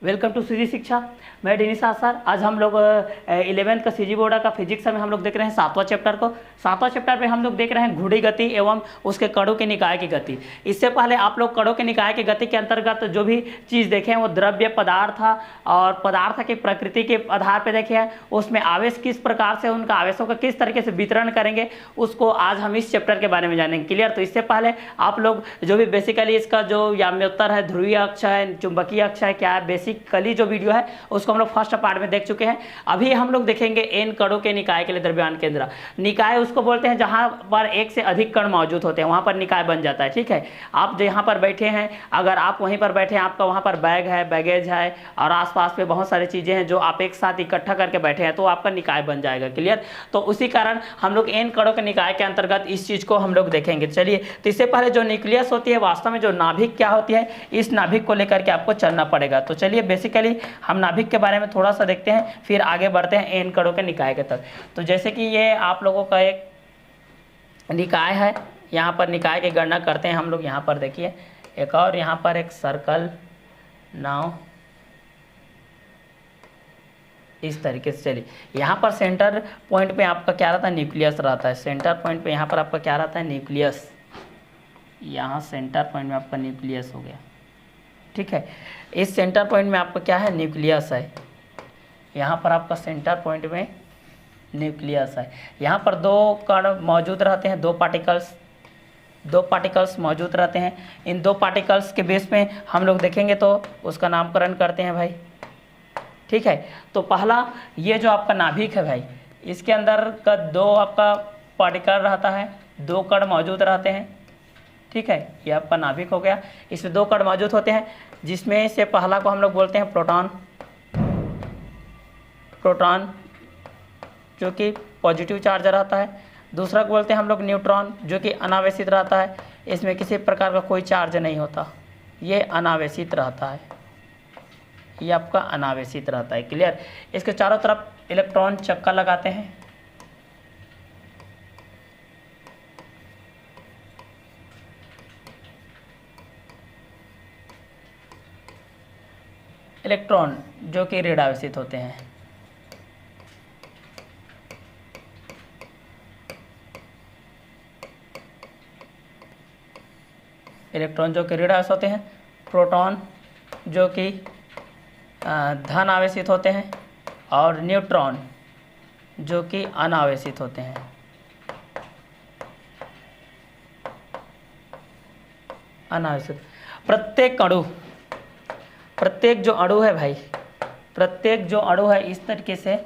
Welcome to CG शिक्षा। मैं डिनिशा sir. आज हम लोग 11th का सीजी बोर्ड का फिजिक्स में हम लोग देख रहे हैं 7वां चैप्टर को। 7वां चैप्टर में हम लोग देख रहे हैं घुड़ी गति एवं उसके कणों के निकाय की गति। इससे पहले आप लोग कणों के निकाय की गति के अंतर्गत जो भी चीज़ देखे हैं वो द्रव्य, पदार्थ और पदार्थ की प्रकृति के आधार पर देखे हैं। उसमें आवेश किस प्रकार से, उनका आवेशों का किस तरीके से वितरण करेंगे, उसको आज हम इस चैप्टर के बारे में जानेंगे। क्लियर? तो इससे पहले आप लोग जो भी बेसिकली इसका जो याम्योत्तर है, ध्रुवीय अक्ष है, चुंबकीय अक्ष है, क्या है, बेसिकली जो वीडियो है उसको हम लोग फर्स्ट पार्ट में देख चुके हैं। अभी हम लोग देखेंगे एन कणों के निकाय के लिए द्रव्यमान केंद्र। निकाय उसको बोलते हैं जहां पर एक से अधिक कण मौजूद होते हैं, वहां पर निकाय बन जाता है। ठीक है, आप जहां पर बैठे हैं, अगर आप वहीं पर बैठे हैं, आपका वहां पर बैग है, बैगेज है और आसपास पे बहुत सारी चीजें हैं जो आप एक साथ इकट्ठा करके बैठे हैं, तो आपका निकाय बन जाएगा। क्लियर? तो उसी कारण हम लोग एन कणों के निकाय के अंतर्गत इस चीज को हम लोग देखेंगे। चलिए, तो इससे पहले जो न्यूक्लियस होती है, वास्तव में जो नाभिक क्या होती है, इस नाभिक को लेकर के आपको चलना पड़ेगा। तो चलिए बेसिकली हम नाभिक के बारे में थोड़ा सा देखते हैं, फिर आगे बढ़ते हैं एन कणों के निकाय के तक। तो जैसे कि ये आप लोगों का एक निकाय है, यहाँ पर निकाय की गणना करते हैं हम लोग। यहाँ पर देखिए एक और यहाँ पर एक सर्कल नाउ इस तरीके से। चलिए, यहाँ पर सेंटर पॉइंट पे आपका क्या रहता है, न्यूक्लियस रहता है। सेंटर पॉइंट पे यहाँ पर आपका क्या रहता है, न्यूक्लियस। यहाँ सेंटर पॉइंट में आपका न्यूक्लियस हो गया। ठीक है, इस सेंटर पॉइंट में आपका क्या है, न्यूक्लियस है। यहाँ पर आपका सेंटर पॉइंट में न्यूक्लियस है। यहाँ पर दो कण मौजूद रहते हैं, दो पार्टिकल्स मौजूद रहते हैं। इन दो पार्टिकल्स के बेस में हम लोग देखेंगे तो उसका नामकरण करते हैं भाई। ठीक है, तो पहला ये जो आपका नाभिक है भाई, इसके अंदर का दो आपका पार्टिकल रहता है, दो कण मौजूद रहते हैं। ठीक है, ये आपका नाभिक हो गया। इसमें दो कण मौजूद होते हैं, जिसमें से पहला को हम लोग बोलते हैं प्रोटॉन जो कि पॉजिटिव चार्ज रहता है। दूसरा को बोलते हैं हम लोग न्यूट्रॉन, जो कि अनावेशित रहता है। इसमें किसी प्रकार का कोई चार्ज नहीं होता, ये अनावेशित रहता है, ये आपका अनावेशित रहता है। क्लियर? इसके चारों तरफ इलेक्ट्रॉन चक्का लगाते हैं। इलेक्ट्रॉन जो कि ऋण आवेशित होते हैं। इलेक्ट्रॉन जो कि ऋण आवेशित होते हैं, प्रोटॉन जो कि धन आवेशित होते हैं, और न्यूट्रॉन जो कि अनावेशित होते हैं। अनावेशित प्रत्येक जो अणु है भाई, प्रत्येक जो अणु है इस तरीके से,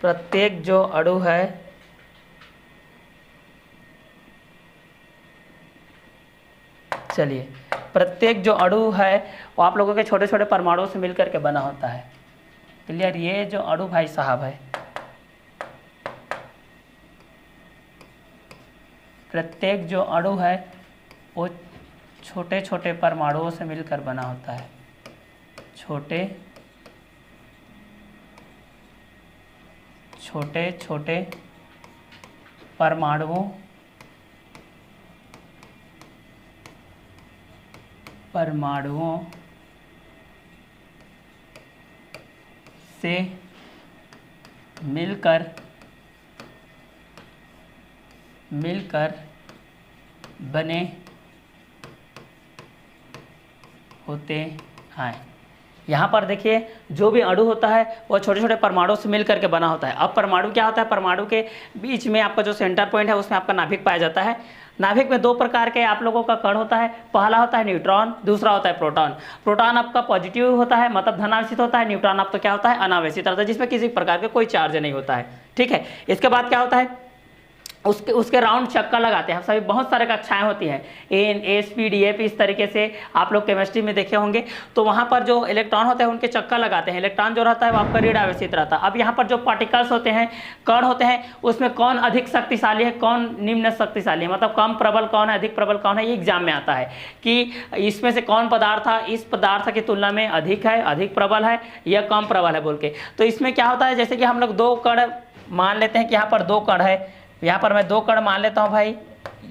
प्रत्येक जो अणु है चलिए, प्रत्येक जो अणु है वो आप लोगों के छोटे छोटे परमाणुओं से मिलकर के बना होता है। क्लियर? ये जो अणु भाई साहब है, प्रत्येक जो अणु है वो छोटे छोटे परमाणुओं से मिलकर बना होता है। छोटे छोटे परमाणुओं से मिलकर बने होते हैं। यहाँ पर देखिए, जो भी अणु होता है वो छोटे छोटे परमाणुओं से मिलकर के बना होता है। अब परमाणु क्या होता है, परमाणु के बीच में आपका जो सेंटर पॉइंट है उसमें आपका नाभिक पाया जाता है। नाभिक में दो प्रकार के आप लोगों का कण होता है। पहला होता है न्यूट्रॉन, दूसरा होता है प्रोटॉन। प्रोटॉन आपका पॉजिटिव होता है, मतलब धनावेशित होता है। न्यूट्रॉन आपका क्या होता है, अनावेशित होता है, जिसमें किसी प्रकार के कोई चार्ज नहीं होता है। ठीक है, इसके बाद क्या होता है, उसके राउंड चक्का लगाते हैं। सभी बहुत सारे कक्षाएं होती हैं, N S P D F, इस तरीके से आप लोग केमिस्ट्री में देखे होंगे। तो वहाँ पर जो इलेक्ट्रॉन होते हैं उनके चक्का लगाते हैं। इलेक्ट्रॉन जो रहता है वो आपका ऋण आवेशित रहता है। अब यहाँ पर जो पार्टिकल्स होते हैं, कण होते हैं, उसमें कौन अधिक शक्तिशाली है, कौन निम्न शक्तिशाली है, मतलब कम प्रबल कौन है, अधिक प्रबल कौन है, ये एग्जाम में आता है कि इसमें से कौन पदार्थ इस पदार्थ की तुलना में अधिक है, अधिक प्रबल है या कम प्रबल है बोल के। तो इसमें क्या होता है, जैसे कि हम लोग दो कण मान लेते हैं कि यहाँ पर दो कण है, यहाँ पर मैं दो कण मान लेता हूँ भाई।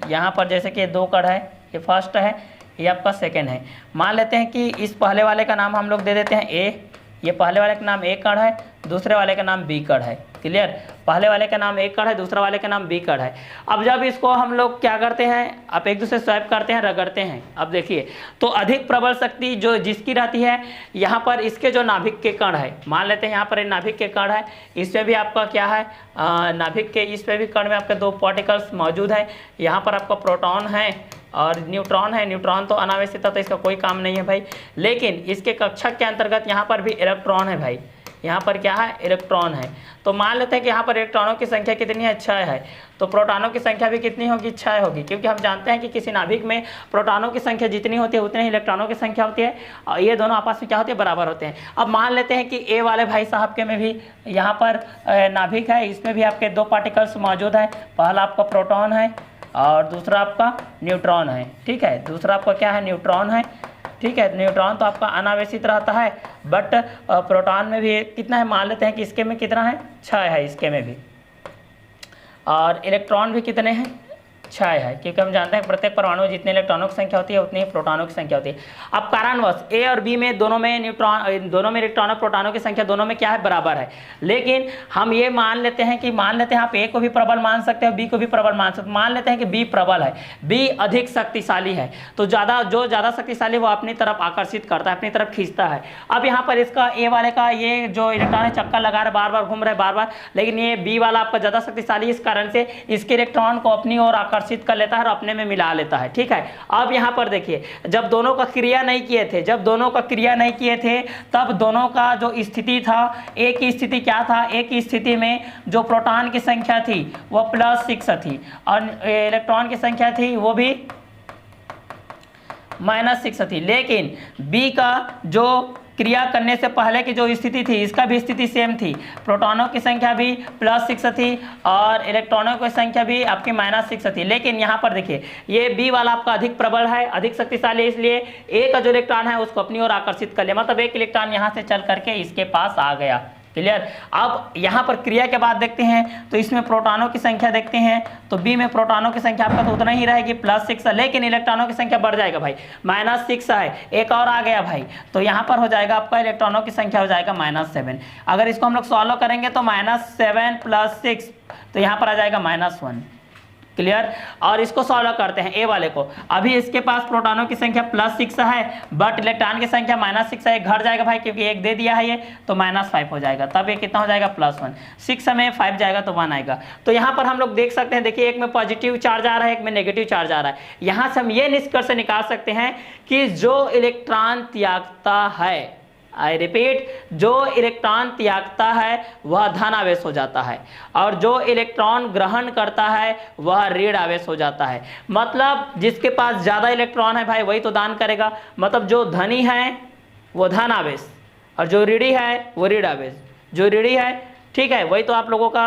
यहाँ पर जैसे कि दो कण है, ये फर्स्ट है, ये आपका सेकेंड है। मान लेते हैं कि इस पहले वाले का नाम हम लोग दे देते हैं ए, ये पहले वाले का नाम ए कण है, दूसरे वाले का नाम बी कण है। क्लियर, पहले वाले का नाम ए कण है, दूसरा वाले का नाम बी कण है। अब जब इसको हम लोग क्या करते हैं, आप एक दूसरे स्वैप करते हैं, रगड़ते हैं। अब देखिए तो अधिक प्रबल शक्ति जो जिसकी रहती है, यहाँ पर इसके जो नाभिक के कण है, मान लेते हैं यहाँ पर नाभिक के कण है, इसमें भी आपका क्या है, नाभिक के इस पे भी कण में आपके 2 पार्टिकल्स मौजूद हैं। यहाँ पर आपका प्रोटॉन है और न्यूट्रॉन है। न्यूट्रॉन तो अनावश्यक था, तो इसका कोई काम नहीं है भाई, लेकिन इसके कक्षक के अंतर्गत यहाँ पर भी इलेक्ट्रॉन है भाई। यहाँ पर क्या है, इलेक्ट्रॉन है। तो मान लेते हैं कि यहाँ पर इलेक्ट्रॉनों की संख्या कितनी है, 6 है, तो प्रोटॉनों की संख्या भी कितनी होगी, 6 होगी, क्योंकि हम जानते हैं कि किसी नाभिक में प्रोटॉनों की संख्या जितनी होती है उतने ही इलेक्ट्रॉनों की संख्या होती है, और ये दोनों आपस में क्या होते हैं, बराबर होते हैं। अब मान लेते हैं कि ए वाले भाई साहब के में भी यहाँ पर नाभिक है, इसमें भी आपके 2 पार्टिकल्स मौजूद हैं। पहला आपका प्रोटॉन है और दूसरा आपका न्यूट्रॉन है। ठीक है, दूसरा आपका क्या है, न्यूट्रॉन है। ठीक है, न्यूट्रॉन तो आपका अनावेशित रहता है, बट प्रोटॉन में भी कितना है, मान लेते हैं कि इसके में कितना है, 6 है इसके में भी, और इलेक्ट्रॉन भी कितने हैं, 6 है, क्योंकि हम जानते हैं प्रत्येक परमाणु में जितने इलेक्ट्रॉनों की संख्या होती है उतनी ही प्रोटॉनों की संख्या होती है। अब कारणवश ए और बी में दोनों में इलेक्ट्रॉनों प्रोटॉनों की संख्या दोनों में क्या है, बराबर है। लेकिन हम ये मान लेते हैं कि आप ए को भी प्रबल मान सकते हो, बी को भी प्रबल मान सकते हो। मान लेते हैं कि बी प्रबल है, बी अधिक शक्तिशाली है, तो जो ज़्यादा शक्तिशाली वो अपनी तरफ आकर्षित करता है, अपनी तरफ खींचता है। अब यहाँ पर इसका ए वाले का ये जो इलेक्ट्रॉन है चक्कर लगा रहे, बार बार घूम रहे बार बार, लेकिन ये बी वाला आपका ज़्यादा शक्तिशाली, इस कारण से इसके इलेक्ट्रॉन को अपनी ओर आकर्षित कर लेता है और अपने में मिला लेता है। ठीक है, अब यहाँ पर देखिए, जब दोनों का क्रिया नहीं किए थे, तब दोनों का जो स्थिति था, एक की स्थिति क्या था, एक की स्थिति में जो प्रोटॉन की संख्या थी वो +6 थी और इलेक्ट्रॉन की संख्या थी वो भी -6 थी। लेकिन बी का जो क्रिया करने से पहले की जो स्थिति थी, इसका भी स्थिति सेम थी, प्रोटॉनों की संख्या भी +6 थी और इलेक्ट्रॉनों की संख्या भी आपकी -6 थी। लेकिन यहाँ पर देखिए, ये बी वाला आपका अधिक प्रबल है, अधिक शक्तिशाली, इसलिए ए का जो इलेक्ट्रॉन है उसको अपनी ओर आकर्षित कर लिया, मतलब एक इलेक्ट्रॉन यहाँ से चल करके इसके पास आ गया। क्लियर, अब यहाँ पर क्रिया के बाद देखते हैं तो इसमें प्रोटॉनों की संख्या देखते हैं, तो बी में प्रोटॉनों की संख्या आपका तो उतना ही रहेगी, +6 है, लेकिन इलेक्ट्रॉनों की संख्या बढ़ जाएगा भाई, -6 है, एक और आ गया भाई, तो यहाँ पर हो जाएगा आपका इलेक्ट्रॉनों की संख्या हो जाएगा -7। अगर इसको हम लोग सॉल्व करेंगे तो -7 + 6, तो यहाँ पर आ जाएगा -1। क्लियर, और इसको सॉल्व करते हैं ए वाले को। अभी इसके पास प्रोटॉनों की संख्या +6 है, बट इलेक्ट्रॉन की संख्या -6 है, घट जाएगा भाई, क्योंकि एक दे दिया है ये, तो -5 हो जाएगा, तब ये कितना हो जाएगा, +1। 6 में 5 जाएगा तो 1 आएगा। तो यहाँ पर हम लोग देख सकते हैं, देखिए एक में पॉजिटिव चार्ज आ रहा है, एक में नेगेटिव चार्ज आ रहा है। यहाँ से हम ये निष्कर्ष निकाल सकते हैं कि जो इलेक्ट्रॉन त्यागता है, आई रिपीट, जो इलेक्ट्रॉन त्यागता है वह धन आवेश हो जाता है, और जो इलेक्ट्रॉन ग्रहण करता है वह ऋण आवेश हो जाता है। मतलब जिसके पास ज़्यादा इलेक्ट्रॉन है भाई वही तो दान करेगा, मतलब जो धनी है वो धन आवेश और जो ऋणी है वो ऋण आवेश। जो ऋणी है, ठीक है, वही तो आप लोगों का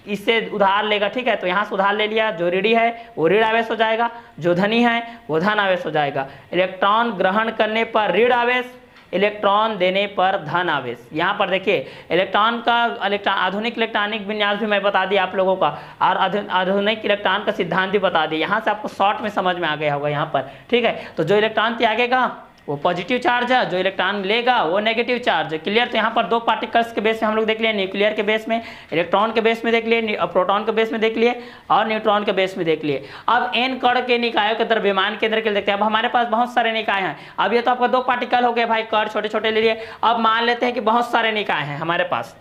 इससे उधार लेगा। ठीक है, तो यहाँ से उधार ले लिया, जो ऋणी है वो ऋण आवेश हो जाएगा, जो धनी है वो धन आवेश हो जाएगा। इलेक्ट्रॉन ग्रहण करने पर ऋण आवेश, इलेक्ट्रॉन देने पर धन आवेश। यहाँ पर देखिए आधुनिक इलेक्ट्रॉनिक विन्यास भी मैं बता दिया आप लोगों का, और आधुनिक इलेक्ट्रॉन का सिद्धांत भी बता दिया, यहाँ से आपको शॉर्ट में समझ में आ गया होगा यहाँ पर। ठीक है, तो जो इलेक्ट्रॉन त्यागेगा वो पॉजिटिव चार्ज है, जो इलेक्ट्रॉन लेगा वो नेगेटिव चार्ज है। क्लियर, तो यहाँ पर 2 पार्टिकल्स के बेस में हम लोग देख लिए, न्यूक्लियर के बेस में, इलेक्ट्रॉन के बेस में देख लिए, प्रोटॉन के बेस में देख लिए और न्यूट्रॉन के बेस में देख लिए। अब n कण के निकायों के द्रव्यमान केंद्र के लिए देखते हैं। अब हमारे पास बहुत सारे निकाय हैं, अब ये तो आपका 2 पार्टिकल हो गए भाई, कण छोटे छोटे ले लिए। अब मान लेते हैं कि बहुत सारे निकाय हैं हमारे पास,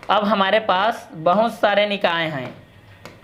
अब हमारे पास बहुत सारे निकाय हैं,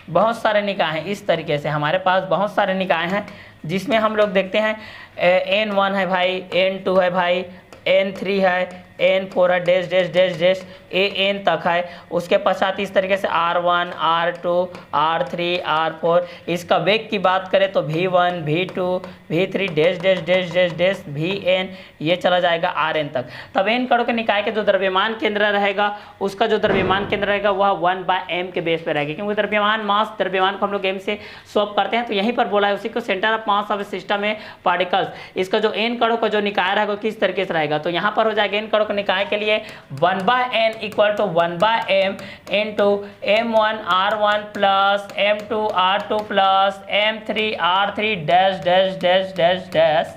बहुत सारे निकाय हैं, इस तरीके से हमारे पास बहुत सारे निकाय हैं, जिसमें हम लोग देखते हैं N1 है भाई, N2 है भाई, N3 है, N4 है, dash dash dash dash AN तक है। उसके पश्चात इस तरीके से R1, R2, R3, R4। इसका वेग की बात करें तो V1, V2, V3 dash dash dash dash dash VN, ये चला जाएगा RN तक। तब N कणों के निकाय के जो द्रव्यमान केंद्र रहेगा, उसका जो द्रव्यमान केंद्र रहेगा वह 1/m के बेस पे रहेगा, क्योंकि द्रव्यमान को हम लोग m से स्वैप करते हैं, तो यहीं पर बोला है उसी को centre of mass of system में पार्टिकल्स। इसका जो N कणों का जो निकाय रहेगा किस तरीके से रहेगा, तो यहाँ पर हो जाएगा N कणों के निकाय के लिए 1/n equal to 1/m into m1r1 plus m2r2 plus m3r3 dash dash dash dash dash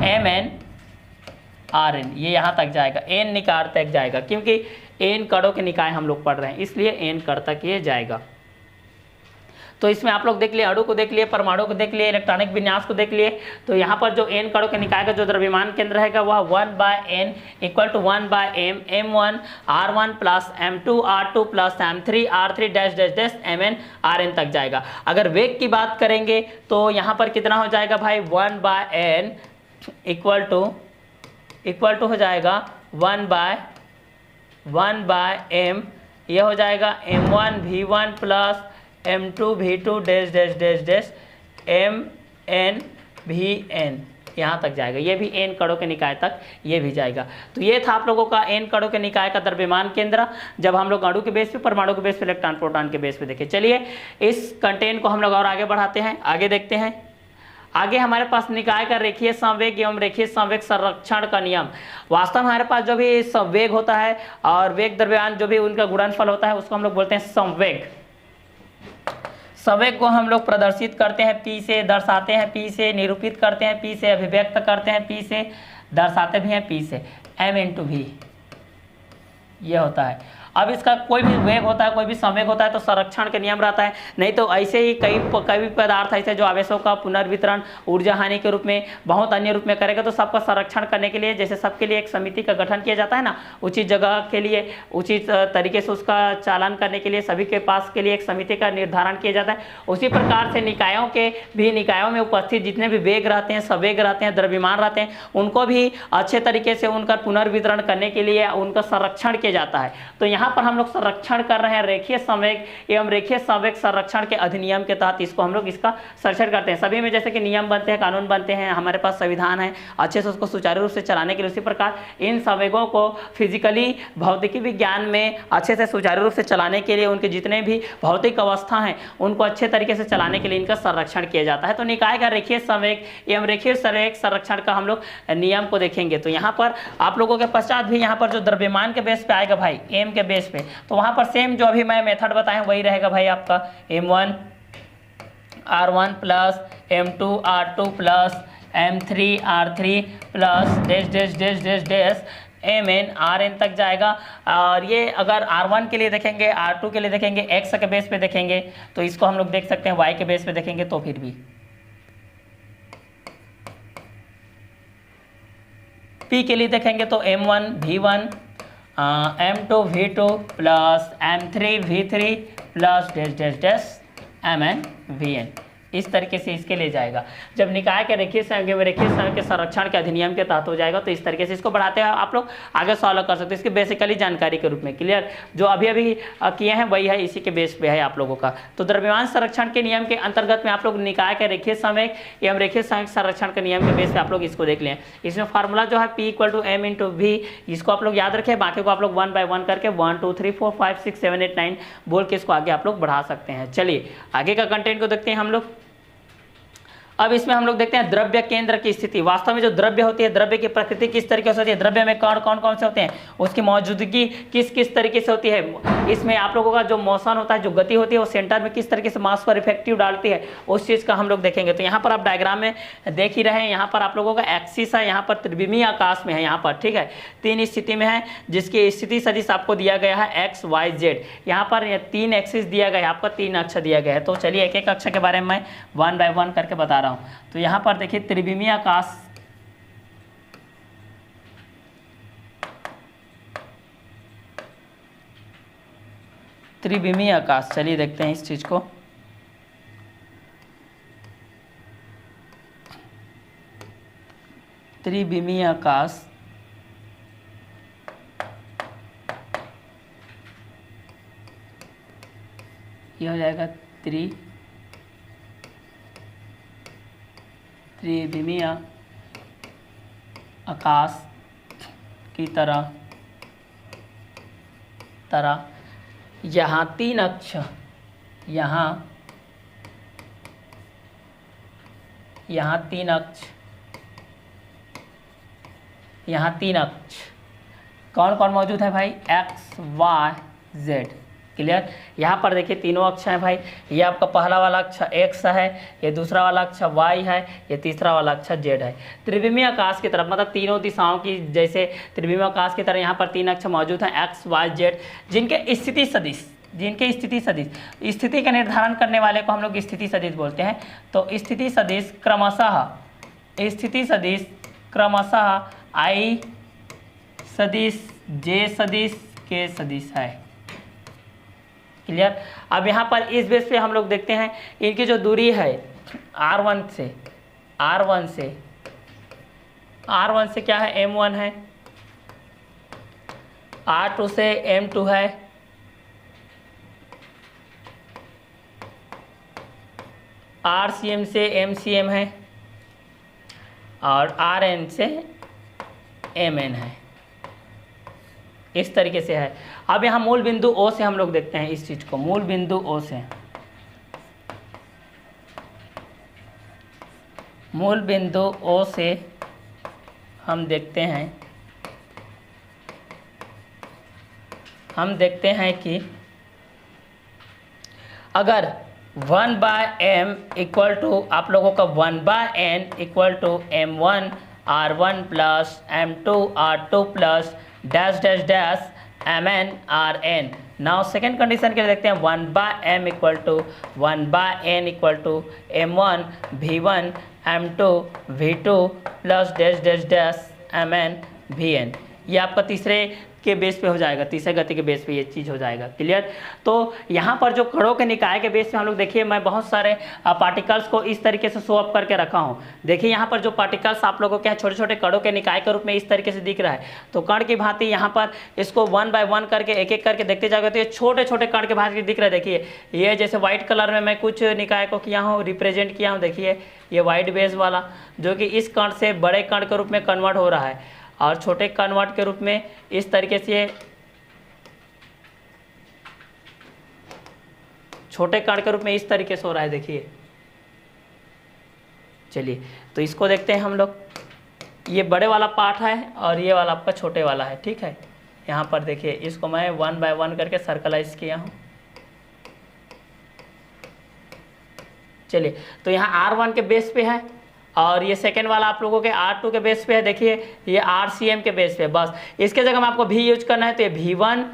mn rn, ये यहाँ तक जाएगा, n निकाय तक जाएगा, क्योंकि n कणों के निकाय हम लोग पढ़ रहे हैं, इसलिए n कण तक ये जाएगा। तो इसमें आप लोग देख लिए, अणु को देख लिए, परमाणु को देख लिए, इलेक्ट्रॉनिक विन्यास को देख लिए। तो यहाँ पर जो n कणों के निकाय का जो द्रव्यमान केंद्र रहेगा वह 1/n equal to 1/m m1r1 plus m2r2 plus m3r3 dash dash dash mn rn तक जाएगा। अगर वेग की बात करेंगे तो यहाँ पर कितना हो जाएगा भाई, 1/n इक्वल टू हो जाएगा 1/m, ये हो जाएगा m1 v1 plus m2 v2 dash dash dash dash mn vn, यहाँ तक जाएगा। ये भी n कणों के निकाय तक ये भी जाएगा। तो ये था आप लोगों का n कणों के निकाय का द्रव्यमान केंद्र, जब हम लोग अणु के बेस पे, परमाणु के बेस पे, इलेक्ट्रॉन प्रोटॉन के बेस पे देखें। चलिए इस कंटेंट को हम लोग और आगे बढ़ाते हैं, आगे देखते हैं। आगे हमारे पास निकाय का रेखीय संवेग एवं रेखीय संवेग संरक्षण का नियम। वास्तव में हमारे पास जो भी संवेग होता है और वेग द्रव्यमान जो भी उनका गुणनफल होता है उसको हम लोग बोलते हैं संवेग। संवेग को हम लोग प्रदर्शित करते हैं P से, दर्शाते हैं P से, निरूपित करते हैं P से, अभिव्यक्त करते हैं P से, दर्शाते भी हैं P से, m इंटू v ये होता है। अब इसका कोई भी वेग होता है, कोई भी संवेग होता है तो संरक्षण का नियम रहता है, नहीं तो ऐसे ही कई पदार्थ ऐसे जो आवेशों का पुनर्वितरण ऊर्जा हानि के रूप में, बहुत अन्य रूप में करेगा, तो सबका संरक्षण करने के लिए जैसे सबके लिए एक समिति का गठन किया जाता है ना, उचित जगह के लिए, उचित तरीके से उसका चालन करने के लिए सभी के पास के लिए एक समिति का निर्धारण किया जाता है। उसी प्रकार से निकायों के भी, निकायों में उपस्थित जितने भी वेग रहते हैं, संवेग रहते हैं, द्रव्यमान रहते हैं, उनको भी अच्छे तरीके से उनका पुनर्वितरण करने के लिए उनका संरक्षण किया जाता है। तो यहाँ पर हम लोग संरक्षण कर रहे हैं रेखीय संवेग एवं रेखीय संवेग संरक्षण के अधिनियम के तहत, इसको हम लोग इसका संरक्षण करते हैं। सभी में जैसे कि नियम बनते हैं, कानून बनते हैं, हमारे पास संविधान है, अच्छे से उसको सुचारू रूप से चलाने के लिए, उसी प्रकार इन संवेगों को फिजिकली, भौतिकी विज्ञान में अच्छे से सुचारू रूप से चलाने के लिए, उनके जितने भी भौतिक अवस्था हैं उनको अच्छे तरीके से चलाने के लिए इनका संरक्षण किया जाता है। तो निकाय का रेखीय संवेग एवं रेखीय संवेग संरक्षण का हम लोग नियम को देखेंगे। तो यहाँ पर आप लोगों के पश्चात भी यहाँ पर जो द्रव्यमान के बेस पे आएगा भाई, एम के बेस पे, तो वहां पर सेम जो अभी मैं मेथड बताया वही रहेगा भाई आपका, m1 r1 plus m2 r2 plus m3 r3 plus dash dash dash dash dash mn rn तक जाएगा। और ये अगर r1 के लिए देखेंगे, r2 के लिए देखेंगे, x के बेस पे देखेंगे, तो इसको हम लोग देख सकते हैं y के बेस पे देखेंगे, तो फिर भी p के लिए देखेंगे तो m1 v1 m2 v2 plus m3 v3 plus dash dash dash mn vn, इस तरीके से इसके लिए जाएगा। जब निकाय के रेखीय संवेग में रेखीय संवेग के संरक्षण के अधिनियम के तहत हो जाएगा तो इस तरीके से इसको बढ़ाते हैं, आप लोग आगे सॉल्व कर सकते हैं। इसकी बेसिकली जानकारी के रूप में क्लियर जो अभी अभी किए हैं वही है, इसी के बेस पे है आप लोगों का। तो द्रव्यमान संरक्षण के नियम के अंतर्गत में आप लोग निकाय के रेखीय संवेग एवं रेखीय संवेग संरक्षण के नियम के बेस पे आप लोग इसको देख लें। इसमें फार्मूला जो है P equal to m into v, इसको आप लोग याद रखें, बाकी को आप लोग 1 बाय 1 करके 1 2 3 4 5 6 7 8 9 बोल के इसको आगे आप लोग बढ़ा सकते हैं। चलिए आगे का कंटेंट को देखते हैं हम लोग। अब इसमें हम लोग देखते हैं द्रव्य केंद्र की स्थिति। वास्तव में जो द्रव्य होती है, द्रव्य की प्रकृति किस तरीके से होती है, द्रव्य में कण कौन कौन से होते हैं, उसकी मौजूदगी किस किस तरीके से होती है, इसमें आप लोगों का जो मोशन होता है, जो गति होती है, वो सेंटर में किस तरीके से मास पर इफेक्टिव डालती है, उस चीज़ का हम लोग देखेंगे। तो यहाँ पर आप डायग्राम में देख ही रहे हैं, यहाँ पर आप लोगों का एक्सिस है, यहाँ पर त्रिविमीय आकाश में है, यहाँ पर ठीक है 3 स्थिति में है, जिसकी स्थिति सदिश आपको दिया गया है x y z। यहाँ पर 3 एक्सिस दिया गया है, आपका 3 अक्ष दिया गया है। तो चलिए एक एक अक्ष के बारे में मैं 1 बाय 1 करके बता रहा हूँ। तो यहाँ पर देखिए त्रिविमीय आकाश, त्रिविमीय आकाश, चलिए देखते हैं इस चीज को। त्रिविमीय आकाश ये हो जाएगा त्रिविमीय आकाश की तरह यहाँ 3 अक्ष, यहाँ 3 अक्ष, यहाँ 3 अक्ष, कौन कौन मौजूद है भाई, एक्स वाई जेड। क्लियर। यहाँ पर देखिए तीनों अक्ष हैं भाई, ये आपका पहला वाला अक्ष एक्स है, ये दूसरा वाला अक्ष वाई है, ये तीसरा वाला अक्ष जेड है। त्रिविमीय आकाश की तरफ मतलब तीनों दिशाओं की जैसे त्रिविमीय आकाश की तरह यहाँ पर तीन अक्ष मौजूद हैं एक्स वाई जेड, जिनके स्थिति सदिश स्थिति का निर्धारण करने वाले को हम लोग स्थिति सदिश बोलते हैं। तो स्थिति सदिश क्रमशः आई सदिश, जे सदिश, के सदिश है। क्लियर। अब यहाँ पर इस बेस पे हम लोग देखते हैं इनकी जो दूरी है R1 से क्या है, M1 है, R2 से M2 है, RCM से MCM है, और RN से MN है। इस तरीके से है। अब यहाँ मूल बिंदु O से हम लोग देखते हैं इस चीज़ को, मूल बिंदु O से हम देखते हैं कि अगर 1/m इक्वल टू आप लोगों का 1/n equal to M1 R1 plus M2 R2 plus dash dash dash Mn Rn। Now second condition के लिए देखते हैं 1/m equal to 1/n equal to M1 V1 M2 V2 plus dash dash dash Mn Vn। ये आपका तीसरे के base पे हो जाएगा, तीसरे गति के बेस पे ये चीज़ हो जाएगा। क्लियर। तो यहाँ पर जो कणों के निकाय के बेस पे हम लोग देखिए, मैं बहुत सारे पार्टिकल्स को इस तरीके से शो अप करके रखा हूँ। देखिए यहाँ पर जो पार्टिकल्स आप लोगों के यहाँ छोटे छोटे कणों के निकाय के रूप में इस तरीके से दिख रहा है, तो कण की भांति यहाँ पर इसको 1 बाय 1 करके एक एक करके देखते जाओगे तो ये छोटे छोटे कण के भांति दिख रहा है। देखिए ये जैसे व्हाइट कलर में मैं कुछ निकाय को किया हूँ, रिप्रेजेंट किया हूँ। देखिए ये व्हाइट बेस वाला जो कि इस कण से बड़े कण के रूप में कन्वर्ट हो रहा है, और छोटे कन्वर्ट के रूप में इस तरीके से छोटे कण के रूप में इस तरीके से हो रहा है। देखिए चलिए तो इसको देखते हैं हम लोग। ये बड़े वाला पार्ट है और ये वाला आपका छोटे वाला है। ठीक है, यहाँ पर देखिए इसको मैं 1 बाय 1 करके सर्कलाइज किया हूँ। चलिए तो यहाँ R1 के बेस पे है और ये सेकेंड वाला आप लोगों के R2 के बेस पे है। देखिए ये RCM के बेस पे। बस इसके जगह में आपको V यूज करना है तो ये V1,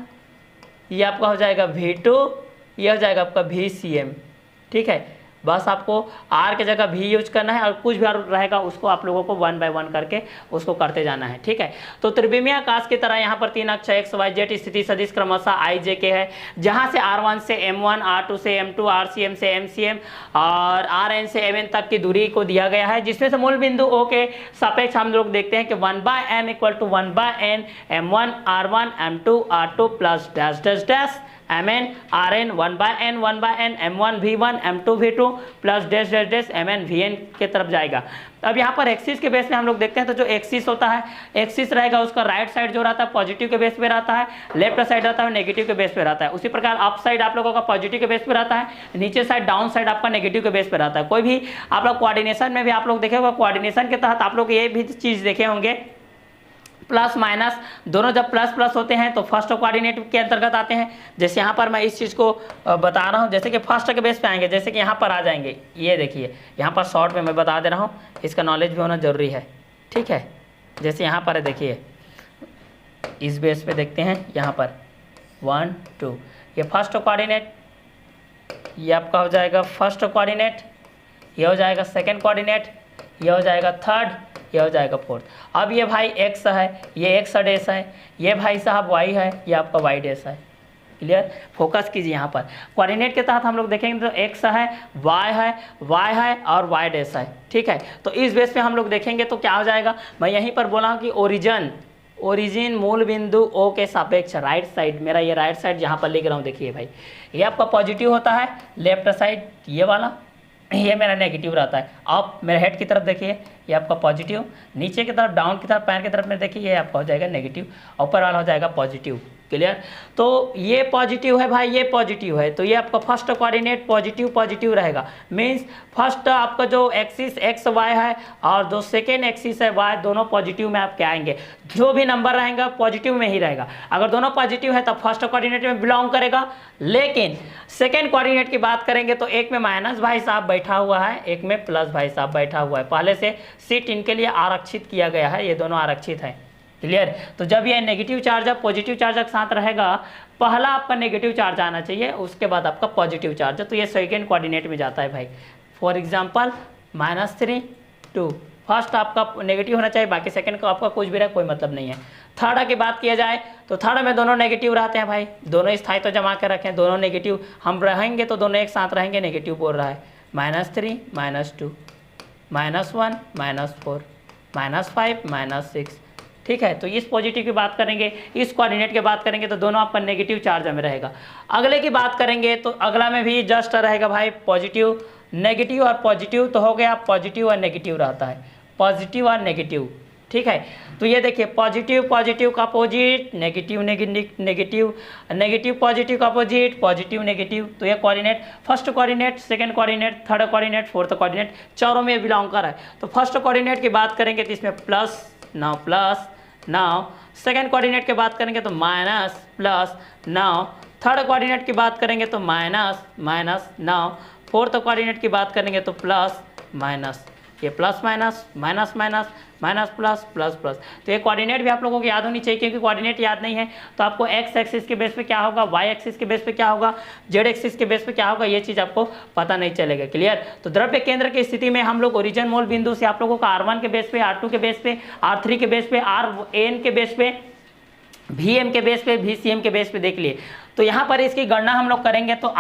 ये आपका हो जाएगा V2, ये हो जाएगा आपका VCM। ठीक है, बस आपको R के जगह V यूज करना है और कुछ भी रहेगा उसको आप लोगों को 1 बाय 1 करके उसको करते जाना है। ठीक है, तो त्रिविमीय आकाश की तरह यहाँ पर तीन अक्ष x y z स्थिति सदिश क्रमशः I J K है, जहाँ से R1 से M1, R2 से M2, RCM से MCM और RN से Mn तक की दूरी को दिया गया है, जिसमें से मूल बिंदु O के सापेक्ष हम लोग देखते हैं कि 1/m equal to 1/n M1 R1 M2 R2 plus dash dash dash Mn Rn 1/n M1 V1 M2 V2 plus dash dash dash Mn Vn के तरफ जाएगा। अब यहाँ पर एक्सिस के बेस में हम लोग देखते हैं, तो जो एक्सिस होता है, एक्सिस रहेगा उसका राइट साइड जो रहता है पॉजिटिव के बेस पे रहता है, लेफ्ट साइड रहता है नेगेटिव के बेस पे रहता है। उसी प्रकार अप साइड आप लोगों का पॉजिटिव के बेस पे रहता है, नीचे साइड डाउन साइड आपका नेगेटिव के बेस पे रहता है। कोई भी आप लोग कोऑर्डिनेशन में भी आप लोग देखे होगा, कोऑर्डिनेशन के तहत आप लोग ये भी चीज़ देखे होंगे, प्लस माइनस दोनों जब प्लस प्लस होते हैं तो फर्स्ट कोऑर्डिनेट के अंतर्गत आते हैं। जैसे यहाँ पर मैं इस चीज़ को बता रहा हूँ, जैसे कि फर्स्ट के बेस पे आएंगे, जैसे कि यहाँ पर आ जाएंगे। ये देखिए यहाँ पर शॉर्ट में मैं बता दे रहा हूँ, इसका नॉलेज भी होना जरूरी है। ठीक है, जैसे यहाँ पर देखिए इस बेस पे देखते हैं, यहाँ पर 1 2 ये फर्स्ट कोऑर्डिनेट, ये आपका हो जाएगा फर्स्ट कोऑर्डिनेट, ये हो जाएगा सेकेंड कोऑर्डिनेट, ये हो जाएगा थर्ड, ये हो जाएगा फोर्थ। अब ये भाई x है, ये x डैश है, ये भाई साहब y है, ये आपका y डैश है। क्लियर, फोकस कीजिए यहाँ पर। कोऑर्डिनेट के तहत हम लोग देखेंगे तो x है, y है और y डैश है। ठीक है, तो इस बेस पे हम लोग देखेंगे तो क्या हो जाएगा, मैं यहीं पर बोला हूँ कि ओरिजिन मूल बिंदु O के सापेक्ष राइट साइड, मेरा ये राइट साइड जहाँ पर लिख रहा हूँ, देखिए भाई ये आपका पॉजिटिव होता है, लेफ्ट साइड ये वाला, ये मेरा नेगेटिव रहता है। आप मेरे हेड की तरफ देखिए, ये आपका पॉजिटिव, नीचे की तरफ डाउन की तरफ पैर की तरफ में देखिए ये आपका हो जाएगा नेगेटिव, ऊपर वाला हो जाएगा पॉजिटिव। क्लियर। तो ये पॉजिटिव है भाई, ये पॉजिटिव है, तो ये आपका फर्स्ट कोऑर्डिनेट पॉजिटिव पॉजिटिव रहेगा। मीन्स फर्स्ट आपका जो एक्सिस एक्स वाई है और जो सेकेंड एक्सिस है वाई, दोनों पॉजिटिव में आपके आएंगे। जो भी नंबर रहेगा पॉजिटिव में ही रहेगा। अगर दोनों पॉजिटिव है तब फर्स्ट कोऑर्डिनेट में बिलोंग करेगा। लेकिन सेकेंड कोऑर्डिनेट की बात करेंगे तो एक में माइनस भाई साहब बैठा हुआ है, एक में प्लस भाई साहब बैठा हुआ है। पहले से सीट इनके लिए आरक्षित किया गया है, ये दोनों आरक्षित है। क्लियर। तो जब ये नेगेटिव चार्ज अब पॉजिटिव चार्ज के साथ रहेगा, पहला आपका नेगेटिव चार्ज आना चाहिए, उसके बाद आपका पॉजिटिव चार्ज, तो ये सेकेंड कोऑर्डिनेट में जाता है भाई। फॉर एग्जांपल -3 2, फर्स्ट आपका नेगेटिव होना चाहिए, बाकी सेकंड का आपका कुछ भी रहे कोई मतलब नहीं है। थर्ड की बात किया जाए तो थर्ड में दोनों नेगेटिव रहते हैं भाई, दोनों स्थायी तो जमा कर रखें, दोनों नेगेटिव हम रहेंगे तो दोनों एक साथ रहेंगे, नेगेटिव बोल रहा है। -3 -2 -1 -4 -5 -6, ठीक है। तो इस पॉजिटिव की बात करेंगे, इस कोऑर्डिनेट की बात करेंगे तो दोनों आपका नेगेटिव चार्ज में रहेगा। अगले की बात करेंगे तो अगला में भी जस्ट रहेगा भाई पॉजिटिव नेगेटिव और पॉजिटिव, तो हो गया पॉजिटिव और नेगेटिव रहता है, पॉजिटिव और नेगेटिव, ठीक है। तो ये देखिए पॉजिटिव पॉजिटिव का opposite, negative negative negative positive का अपोजिट, पॉजिटिव नेगेटिव। तो ये coordinate first coordinate, second coordinate, third coordinate, fourth coordinate, चारों में बिलोंग कर रहा है। तो फर्स्ट कोऑर्डिनेट की बात करेंगे तो इसमें प्लस, नाउ सेकंड कोऑर्डिनेट की बात करेंगे तो minus plus, now third coordinate की बात करेंगे तो माइनस, नाउ फोर्थ कोऑर्डिनेट की बात करेंगे तो प्लस माइनस, ये plus minus minus minus minus plus plus plus. तो ये कोऑर्डिनेट भी आप लोगों को याद होनी चाहिए, क्योंकि कोऑर्डिनेट याद नहीं है तो आपको एक्स एक्सिस के बेस पे क्या होगा, वाई एक्सिस के बेस पे क्या होगा, जेड एक्सिस के बेस पे क्या होगा, ये चीज़ आपको पता नहीं चलेगा। क्लियर। तो द्रव्य केंद्र की स्थिति में हम लोग ओरिजिन मूल बिंदु से आप लोगों का R1 के बेस पे, R2 के बेस पे, R3 के बेस पे, Rn के बेस पे, Vm के बेस पे, Vcm के बेस पे देख लिए। तो यहाँ पर इसकी गणना हम लोग करेंगे तो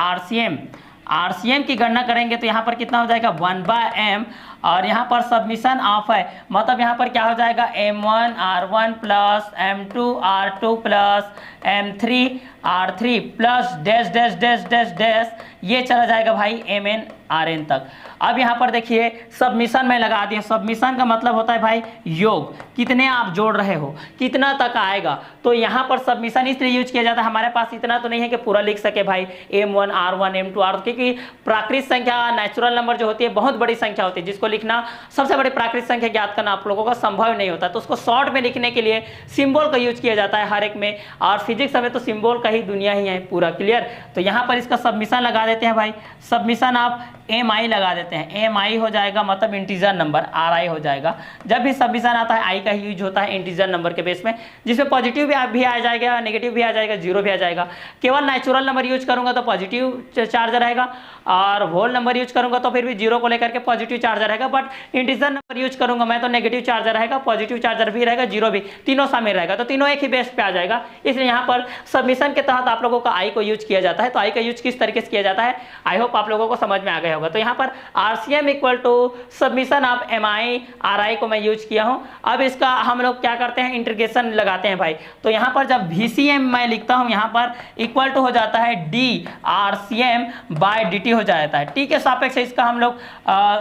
RCM की गणना करेंगे तो यहाँ पर कितना हो जाएगा 1/m, और यहाँ पर सबमिशन ऑफ है, मतलब यहाँ पर क्या हो जाएगा m1 R1 plus m2 R2 plus m3 R3 plus dash dash dash dash dash, ये चला जाएगा भाई mn Rn तक। अब यहाँ पर देखिए सबमिशन में लगा दिया, सबमिशन का मतलब होता है भाई योग, कितने आप जोड़ रहे हो, कितना तक आएगा। तो यहाँ पर सबमिशन इसलिए यूज किया जाता है, हमारे पास इतना तो नहीं है कि पूरा लिख सके भाई m1 R1 m2 R2, क्योंकि प्राकृतिक संख्या नेचुरल नंबर जो होती है बहुत बड़ी संख्या होती है, जिसको लिखना सबसे बड़ी प्राकृतिक संख्या ज्ञात करना आप लोगों का संभव नहीं होता। तो उसको शॉर्ट में लिखने के लिए सिंबल का यूज किया जाता है हर एक में, और फिजिक्स में तो सिंबल का ही दुनिया ही है पूरा। क्लियर। तो यहाँ पर इसका सबमिशन लगा देते हैं भाई, सबमिशन आप mi लगा देते हैं, mi हो जाएगा मतलब इंटीजर नंबर, ri हो जाएगा। जब भी सबमिशन आता है i का ही यूज होता है इंटीजर नंबर के बेस में, जिसमें पॉजिटिव भी आ जाएगा, नेगेटिव भी आ जाएगा, जीरो भी आ जाएगा। केवल नेचुरल नंबर यूज करूंगा तो पॉजिटिव चार्ज रहेगा, और होल नंबर यूज करूंगा तो फिर भी जीरो को लेकर के पॉजिटिव चार्जर रहेगा। बट इंटीजर नंबर यूज करूंगा मैं तो नेगेटिव चार्जर रहेगा, पॉजिटिव चार्जर भी रहेगा, जीरो भी, तीनों शामिल रहेगा, तो तीनों एक ही बेस पे आ जाएगा। इसलिए यहाँ पर सबमिशन के तहत आप लोगों का आई को यूज किया जाता है। तो आई का यूज किस तरीके से किया जाता है, आई होप आप लोगों को समझ में आ गया होगा। तो यहाँ पर RCM equal to summation of mi ri को मैं यूज किया हूँ। अब इसका हम लोग क्या करते हैं, इंटीग्रेशन लगाते हैं भाई। तो यहाँ पर जब VCM मैं लिखता हूँ, यहाँ पर इक्वल टू हो जाता है dRCM बाय dt हो जाता है, t के सापेक्ष इसका हम लोग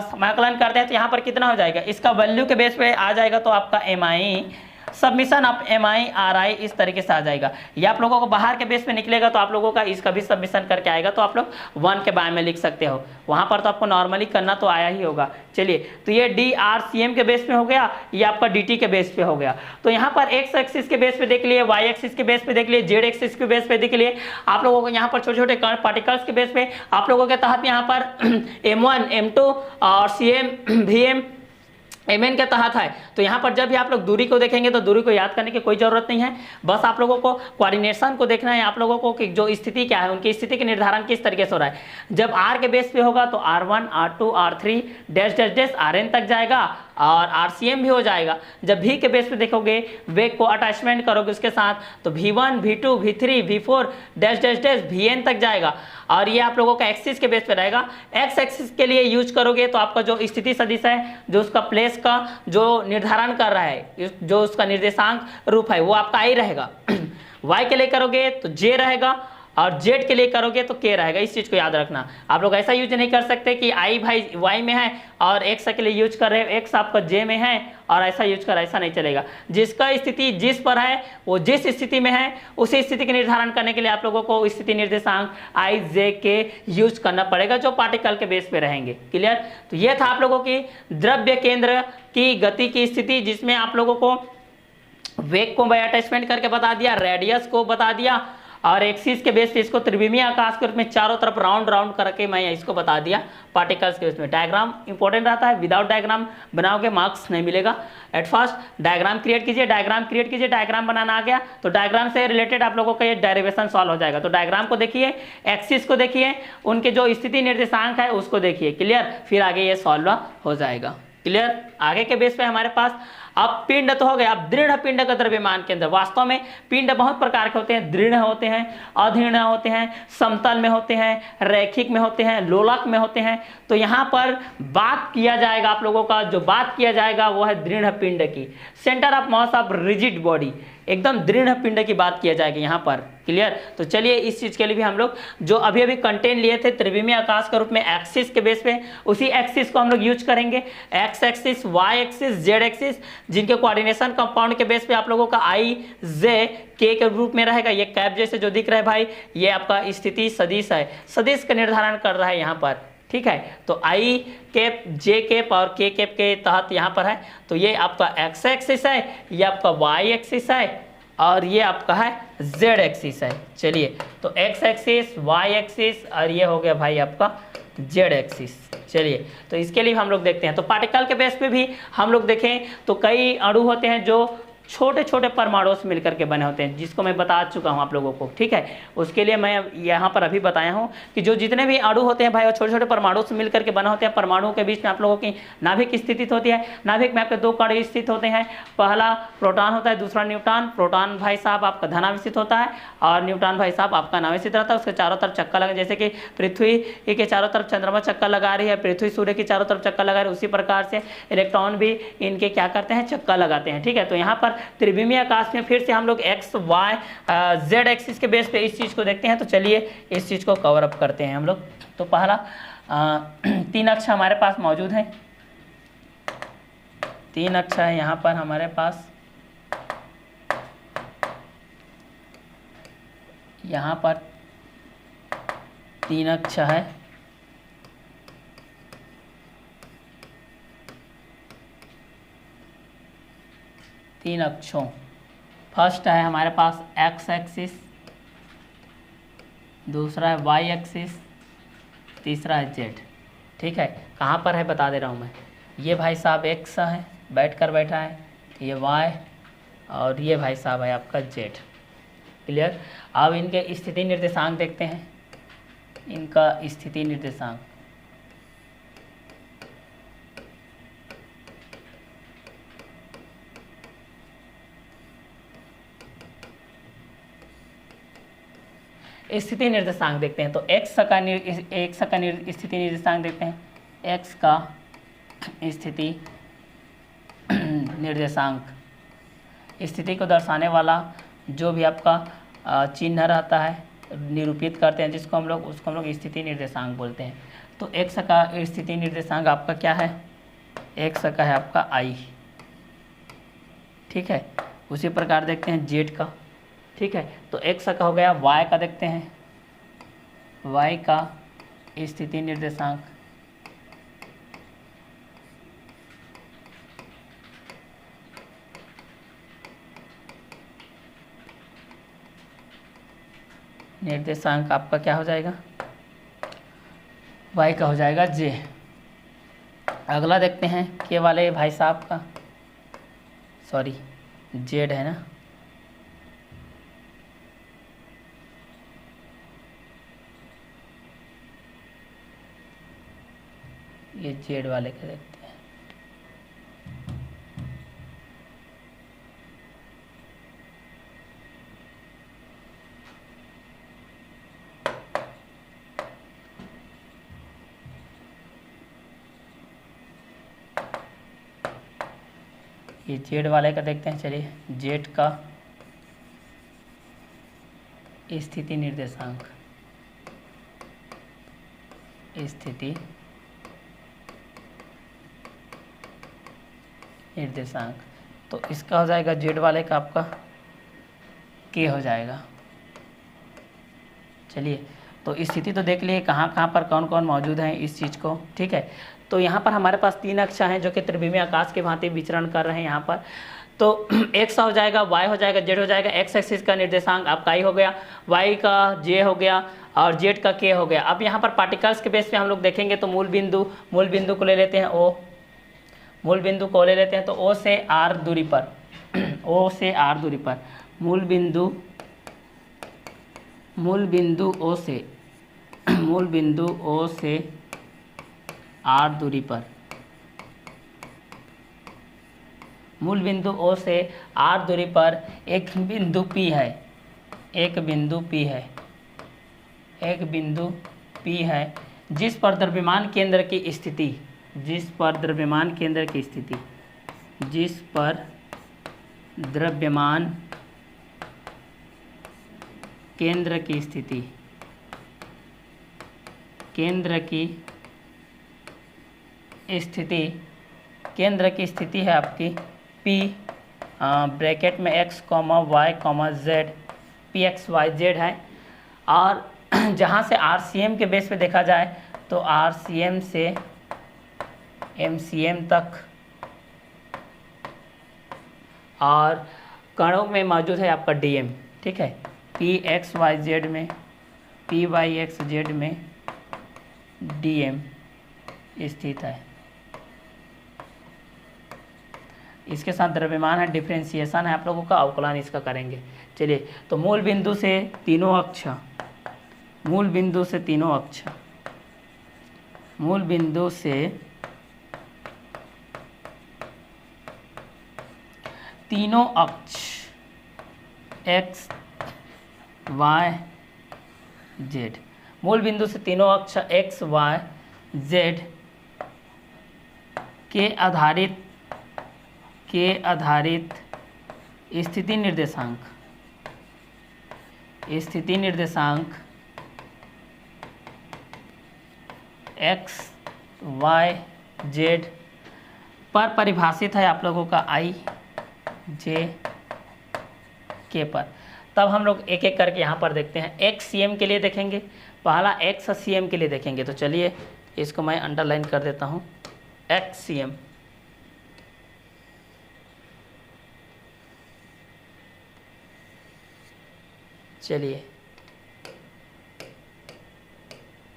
समाकलन करते हैं। तो यहाँ पर कितना हो जाएगा, इसका वैल्यू के बेस पे आ जाएगा तो आपका mi submission of mi ri इस तरीके से आ जाएगा। ये आप लोगों को बाहर के बेस पे निकलेगा तो आप लोगों का इसका भी सबमिशन करके आएगा, तो आप लोग 1 के बाय में लिख सकते हो। वहां पर तो आपको नॉर्मली करना तो आया ही होगा। चलिए, तो ये dRCM के बेस पे हो गया, ये आपका dt के बेस पे हो गया। तो यहाँ पर x एक्सिस के बेस पे देख लिए, y एक्सिस के बेस पे देख लिए, z एक्सिस के बेस पे देख लिए। आप लोगों को यहाँ पर छोटे छोटे पार्टिकल्स के बेस पे आप लोगों के तहत यहाँ पर m1 m2 और cm vm mn के तहत है। तो यहाँ पर जब भी आप लोग दूरी को देखेंगे तो दूरी को याद करने की कोई जरूरत नहीं है, बस आप लोगों को कोऑर्डिनेशन को देखना है, आप लोगों को कि जो स्थिति क्या है, उनकी स्थिति के निर्धारण किस तरीके से हो रहा है। जब r के बेस पे होगा तो R1 R2 R3 dash dash dash Rn तक जाएगा, और RCM भी हो जाएगा। जब V के बेस पे देखोगे, वेग को अटैचमेंट करोगे उसके साथ, तो V1 V2 V3 V4 dash dash dash Vn तक जाएगा। और ये आप लोगों का एक्सिस के बेस पे रहेगा। एक्स एक्सिस के लिए यूज करोगे तो आपका जो स्थिति सदिश है, जो उसका प्लेस का जो निर्धारण कर रहा है, जो उसका निर्देशांक रूप है, वो आपका आई रहेगा। y के लिए करोगे तो j रहेगा, और जेड के लिए करोगे तो के रहेगा, इस चीज़ को याद रखना। आप लोग ऐसा यूज नहीं कर सकते कि आई भाई वाई में है और एक्स के लिए यूज कर रहे हो, एक्स आपका जे में है और ऐसा यूज कर, ऐसा नहीं चलेगा। जिसका स्थिति जिस पर है वो जिस स्थिति में है उसी स्थिति के निर्धारण करने के लिए आप लोगों को स्थिति निर्देशांक आई जे के यूज करना पड़ेगा, जो पार्टिकल के बेस पे रहेंगे। क्लियर? तो ये था आप लोगों की द्रव्य केंद्र की गति की स्थिति, जिसमें आप लोगों को वेग को बाय अटैचमेंट करके बता दिया, रेडियस को बता दिया और एक्सिस के बेस पे इसको त्रिविमीय आकाश के रूप में चारों तरफ राउंड राउंड करके मैं इसको बता दिया पार्टिकल्स के बेस में। डायग्राम इंपॉर्टेंट रहता है, विदाउट डायग्राम बनाओगे मार्क्स नहीं मिलेगा। एट फर्स्ट डायग्राम क्रिएट कीजिए, डायग्राम बनाना आ गया तो डायग्राम से रिलेटेड आप लोगों का ये डेरिवेशन सॉल्व हो जाएगा। तो डायग्राम को देखिए, एक्सिस को देखिए, उनके जो स्थिति निर्देशांक है उसको देखिए। क्लियर? फिर आगे ये सॉल्व हो जाएगा। क्लियर? आगे के बेस पे हमारे पास अब पिंड तो हो गया। अब दृढ़ पिंड का द्रव्यमान केंद्र। वास्तव में पिंड बहुत प्रकार के होते हैं, दृढ़ होते हैं, अदृढ़ होते हैं, समतल में होते हैं, रैखिक में होते हैं, लोलक में होते हैं। तो यहाँ पर बात किया जाएगा, आप लोगों का जो बात किया जाएगा वो है दृढ़ पिंड की। Centre of mass of rigid body, एकदम दृढ़ पिंड की बात किया जाएगी यहाँ पर। क्लियर? तो चलिए इस चीज के लिए भी हम लोग जो अभी अभी कंटेंट लिए थे त्रिविमीय आकाश के रूप में एक्सिस के बेस पे, उसी एक्सिस को हम लोग यूज करेंगे। X axis, Y axis, Z axis, जिनके कोऑर्डिनेशन कंपाउंड के बेस पे आप लोगों का आई जे के रूप में रहेगा। ये कैप जैसे जो दिख रहा है भाई, ये आपका स्थिति सदिश है, सदिश का निर्धारण कर रहा है यहाँ पर। ठीक है? तो आई कैप, जे कैप और के कैप के तहत यहाँ पर है। तो ये आपका एक्स एक्सिस है, ये आपका वाई एक्सिस है और ये आपका है जेड एक्सिस है। चलिए, तो एक्स एक्सिस, वाई एक्सिस और ये हो गया भाई आपका जेड एक्सिस। चलिए, तो इसके लिए हम लोग देखते हैं। तो पार्टिकल के बेस पे भी हम लोग देखें तो कई अणु होते हैं जो छोटे छोटे परमाणुओं से मिलकर के बने होते हैं, जिसको मैं बता चुका हूं आप लोगों को। ठीक है? उसके लिए मैं यहाँ पर अभी बताया हूं कि जो जितने भी अणु होते हैं भाई वो छोटे छोटे परमाणुओं से मिलकर के बने होते हैं। परमाणुओं के बीच में आप लोगों की नाभिक स्थित होती है। नाभिक में आपके दो कण स्थित होते हैं, पहला प्रोटॉन होता है, दूसरा न्यूट्रॉन। प्रोटॉन भाई साहब आपका धनावेशित होता है और न्यूट्रॉन भाई साहब आपका अनावेशित रहता है। उसके चारों तरफ चक्कर लगा, जैसे कि पृथ्वी के चारों तरफ चंद्रमा चक्कर लगा रही है, पृथ्वी सूर्य की चारों तरफ चक्कर लगा रही है, उसी प्रकार से इलेक्ट्रॉन भी इनके क्या करते हैं, चक्कर लगाते हैं। ठीक है? तो यहाँ पर त्रिविमीय आकाश में फिर से हम लोग एक्स वाई जेड एक्सिस के बेस पे इस चीज को देखते हैं। तो चलिए इस चीज को कवर अप करते हैं हम लोग। तो पहला 3 अक्ष हमारे पास मौजूद है, 3 अक्ष है यहाँ पर हमारे पास। यहाँ पर 3 अक्ष है, तीन अक्षों। फर्स्ट है हमारे पास एक्स एक्सिस, दूसरा है वाई एक्सिस, तीसरा है जेड। ठीक है? कहाँ पर है बता दे रहा हूँ मैं। ये भाई साहब एक्स है, बैठ कर बैठा है, ये वाई और ये भाई साहब है आपका जेड। क्लियर? अब इनके स्थिति निर्देशांक देखते हैं। इनका स्थिति निर्देशांक स्थिति निर्देशांक देखते हैं। तो एक्स का स्थिति निर्देशांक देखते हैं। एक्स का स्थिति निर्देशांक, स्थिति को दर्शाने वाला जो भी आपका चिन्ह रहता है, निरूपित करते हैं जिसको हम लोग, उसको हम लोग स्थिति निर्देशांक बोलते हैं। तो एक्स का स्थिति निर्देशांक आपका क्या है? एक्स का है आपका आई। ठीक है? उसी प्रकार देखते हैं जेड का। ठीक है? तो एक्स का हो गया। वाई का देखते हैं, वाई का स्थिति निर्देशांक आपका क्या हो जाएगा? वाई का हो जाएगा जे। अगला देखते हैं के वाले भाई साहब का, सॉरी जेड है ना। ये जेड वाले के देखते हैं। ये जेड वाले का देखते हैं। चलिए जेड का स्थिति निर्देशांक, स्थिति निर्देशांक। तो इसका हो जाएगा जेड वाले का आपका के हो जाएगा। चलिए, तो स्थिति तो देख लिए कहाँ कहाँ पर कौन कौन मौजूद है इस चीज़ को, ठीक है। तो यहाँ पर हमारे पास 3 अक्ष हैं जो कि त्रिविमीय आकाश के भांति विचरण कर रहे हैं यहाँ पर। तो एक्स हो जाएगा, वाई हो जाएगा, जेड हो जाएगा। एक्स एक्सिस का निर्देशांक आपका आई हो गया, वाई का जे हो गया और जेड का के हो गया। अब यहाँ पर पार्टिकल्स के बेस पे हम लोग देखेंगे तो मूल बिंदु को ले लेते हैं ओ, मूल बिंदु को ले लेते हैं तो ओ से आर दूरी पर, ओ से आर दूरी पर मूल बिंदु ओ से मूल बिंदु ओ से आर दूरी पर, मूल बिंदु ओ से आर दूरी पर एक बिंदु P है, एक बिंदु P है, एक बिंदु P है जिस पर द्रव्यमान केंद्र की स्थिति, जिस पर द्रव्यमान केंद्र की स्थिति, जिस पर द्रव्यमान केंद्र की स्थिति, केंद्र की स्थिति, केंद्र की स्थिति है आपकी P ब्रैकेट में x, y, z, P X Y Z है। और जहाँ से RCM के बेस पे देखा जाए तो RCM से MCM तक और कणों में मौजूद है आपका DM, ठीक है। PXYZ में, PYXZ में DM स्थित है। इसके साथ द्रव्यमान है, डिफरेंशिएशन है आप लोगों का, अवकलन इसका करेंगे। चलिए, तो मूल बिंदु से तीनों अक्ष, मूल बिंदु से तीनों अक्ष, मूल बिंदु से तीनों अक्ष x, y, z, मूल बिंदु से तीनों अक्ष x, y, z के आधारित स्थिति निर्देशांक, स्थिति निर्देशांक x, y, z पर परिभाषित है आप लोगों का I, J, K पर। तब हम लोग एक एक करके यहाँ पर देखते हैं। x cm के लिए देखेंगे, पहला x cm के लिए देखेंगे। तो चलिए इसको मैं अंडरलाइन कर देता हूँ, x cm। चलिए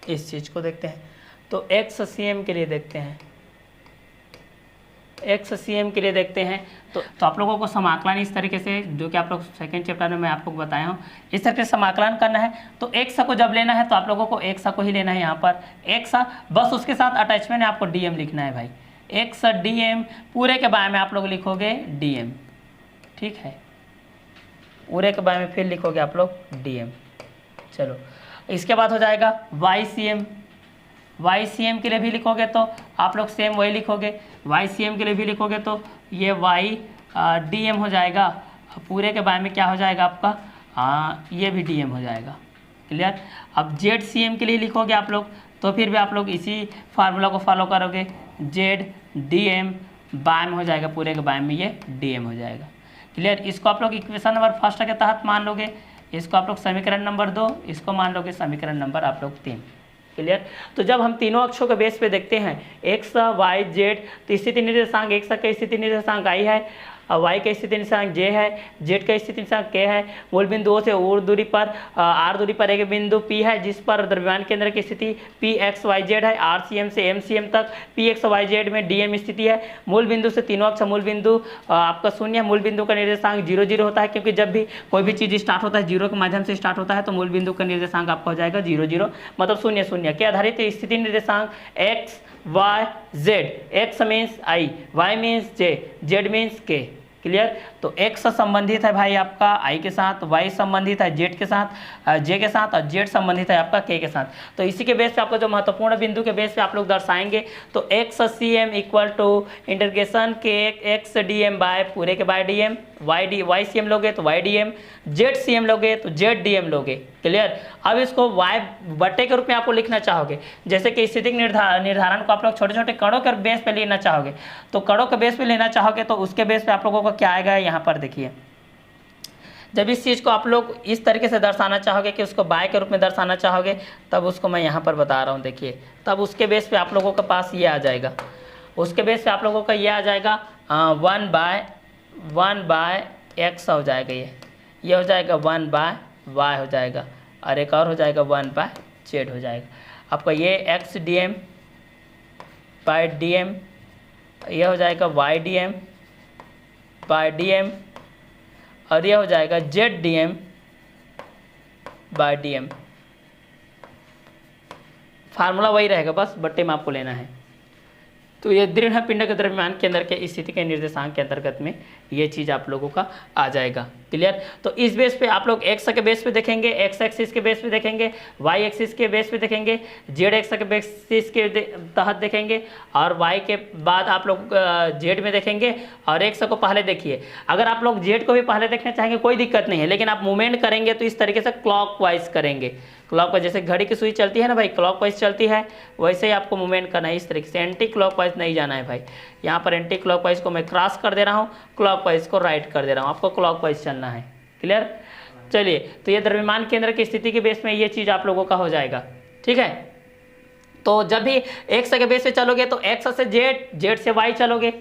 इस चीज़ को देखते हैं। तो x cm के लिए देखते हैं, x cm के लिए देखते हैं। तो आप लोगों को समाकलन इस तरीके से, जो कि आप लोग सेकेंड चैप्टर में मैं आप लोग बताया हूँ, इस तरीके से समाकलन करना है। तो x को जब लेना है तो आप लोगों को x को ही लेना है यहाँ पर x, बस उसके साथ अटैचमेंट में आपको dm लिखना है भाई। x dm, पूरे के बारे में आप लोग लिखोगे dm, ठीक है, पूरे के बारे में फिर लिखोगे आप लोग dm। चलो, इसके बाद हो जाएगा YCM, YCM के लिए भी लिखोगे तो आप लोग सेम वही लिखोगे, YCM के लिए भी लिखोगे तो ये y dm हो जाएगा, पूरे के बारे में क्या हो जाएगा आपका ये भी dm हो जाएगा। क्लियर। अब ZCM के लिए लिखोगे आप लोग तो फिर भी आप लोग इसी फार्मूला को फॉलो करोगे, Z dm बाय में हो जाएगा, पूरे के बाय में ये dm हो जाएगा। क्लियर। इसको आप लोग इक्वेशन नंबर फर्स्ट के तहत मान लोगे, इसको आप लोग समीकरण नंबर 2, इसको मान लोगे समीकरण नंबर आप लोग 3। क्लियर। तो जब हम तीनों अक्षों के बेस पे देखते हैं x, y, z, तो स्थिति निर्देशांक x का स्थिति निर्देशांक i है, y का स्थिति निर्देशांक j है, z का स्थिति निर्देशांक k है। मूल बिंदुओं से और दूरी पर r दूरी पर एक बिंदु p है जिस पर द्रव्यमान केंद्र की स्थिति PXYZ है। RCM से MCM तक PXYZ में DM स्थिति है। मूल बिंदु से तीनों अक्ष, मूल बिंदु आपका शून्य है। मूल बिंदु का निर्देशांक 0 0 होता है, क्योंकि जब भी कोई भी चीज़ स्टार्ट होता है 0 के माध्यम से स्टार्ट होता है, तो मूल बिंदु का निर्देशांक आपका हो जाएगा 0 0, मतलब 0 0 के आधारित स्थिति निर्देशांक x, y, z। x means i, y means j, z means k। Clear. तो x संबंधित है भाई आपका i के साथ, y संबंधित है z के साथ, j के साथ, और z संबंधित है आपका k के साथ। तो इसी के बेस पे आपको जो महत्वपूर्ण बिंदु के बेस पे आप लोग दर्शाएंगे तो x cm equal to integration k x dm by पूरे के by dm, Y C M लोगे तो Y D M, Z C M लोगे तो जेड डी एम लोगे। क्लियर। अब इसको वाई बट्टे के रूप में आपको लिखना चाहोगे, जैसे कि स्थितिक निर्धारण को आप लोग छोटे छोटे कणों के बेस पे लेना चाहोगे, तो कणों के बेस पे लेना चाहोगे तो उसके बेस पे आप लोगों का क्या आएगा यहाँ पर देखिए। जब इस चीज़ को आप लोग इस तरीके से दर्शाना चाहोगे कि उसको बाय के रूप में दर्शाना चाहोगे, तब उसको मैं यहाँ पर बता रहा हूँ देखिए, तब उसके बेस पे आप लोगों के पास ये आ जाएगा, उसके बेस पे आप लोगों का ये आ जाएगा 1/1 एक्स हो जाएगा, ये हो जाएगा 1/y हो जाएगा, और एक और हो जाएगा 1/z हो जाएगा। आपका ये X D M by D M, ये हो जाएगा Y D M by D M, और ये हो जाएगा Z D M by D M. Formula वही रहेगा, बस बट्टे में आपको लेना है। तो ये दृढ़ पिंड के द्रव्यमान के अंदर के स्थिति के निर्देशांक के अंतर्गत में ये चीज़ आप लोगों का आ जाएगा। क्लियर। तो इस बेस पे आप लोग एक्स के बेस पे देखेंगे, एक्स एक्सिस के बेस पे देखेंगे, वाई एक्सिस के बेस पे देखेंगे, जेड एक्स के बेसिस के तहत देखेंगे, और वाई के बाद आप लोग जेड में देखेंगे, और एक्स को पहले देखिए। अगर आप लोग जेड को भी पहले देखना चाहेंगे कोई दिक्कत नहीं है, लेकिन आप मूवमेंट करेंगे तो इस तरीके से क्लॉकवाइज करेंगे। क्लॉकवाइज जैसे घड़ी की सुई चलती है ना भाई, क्लॉकवाइज चलती है, वैसे ही आपको मूवमेंट करना है इस तरीके से। एंटी क्लॉकवाइज नहीं जाना है भाई। यहाँ पर एंटी क्लॉकवाइज को मैं क्रॉस कर दे रहा हूँ, क्लॉकवाइज को राइट कर दे रहा हूँ, आपको क्लॉकवाइज चलना है। क्लियर। चलिए, तो ये द्रव्यमान केंद्र की स्थिति के बेस में ये चीज़ आप लोगों का हो जाएगा। ठीक है। तो जब भी एक्स के बेस से चलोगे तो एक्स से जेड, जेड से वाई चलोगे,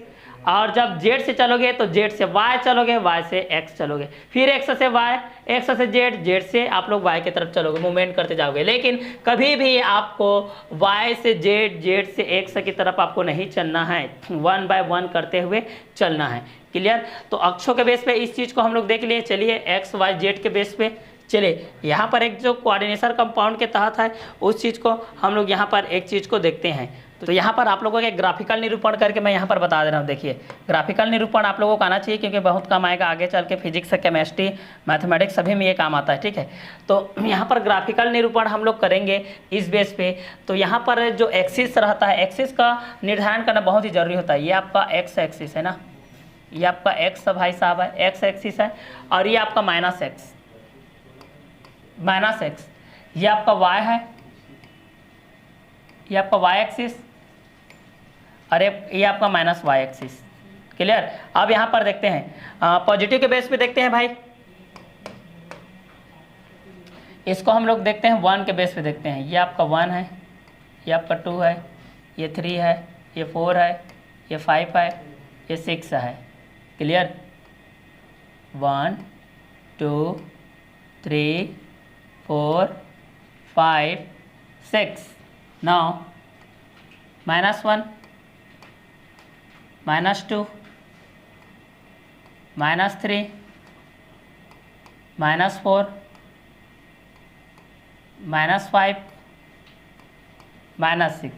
और जब जेड से चलोगे तो जेड से वाई चलोगे, वाई से एक्स चलोगे, फिर एक्स से वाई, एक्स से जेड, जेड से आप लोग वाई की तरफ चलोगे, मूवमेंट करते जाओगे। लेकिन कभी भी आपको वाई से जेड, जेड से एक्स की तरफ आपको नहीं चलना है, 1/1 करते हुए चलना है। क्लियर। तो अक्षों के बेस पे इस चीज़ को हम लोग देख लिए। चलिए एक्स वाई जेड के बेस पे चलिए यहाँ पर एक जो कोऑर्डिनेशन कंपाउंड के तहत है उस चीज़ को हम लोग यहाँ पर एक चीज़ को देखते हैं। तो यहाँ पर आप लोगों के ग्राफिकल निरूपण करके मैं यहाँ पर बता दे रहा हूँ। देखिए, ग्राफिकल निरूपण आप लोगों को आना चाहिए, क्योंकि बहुत काम आएगा आगे चल के, फिजिक्स, केमिस्ट्री, मैथमेटिक्स सभी में ये काम आता है। ठीक है। तो यहाँ पर ग्राफिकल निरूपण हम लोग करेंगे इस बेस पे। तो यहाँ पर जो एक्सिस रहता है, एक्सिस का निर्धारण करना बहुत ही जरूरी होता है। ये आपका एक्स एक्सिस है ना, ये आपका एक्स भाई साहब है, एक्स एक्सिस है, और ये आपका माइनस एक्स, ये आपका वाई है, ये आपका वाई एक्सिस, और ये आपका माइनस वाई एक्सिस। क्लियर। अब यहाँ पर देखते हैं पॉजिटिव के बेस पे देखते हैं भाई, इसको हम लोग देखते हैं 1 के बेस पे देखते हैं। ये आपका 1 है, ये आपका 2 है, ये 3 है, ये 4 है, ये 5 है, ये 6 है। क्लियर। 1 2 3 4 5 6। नाउ -1, -2, -3, -4, -5, -6।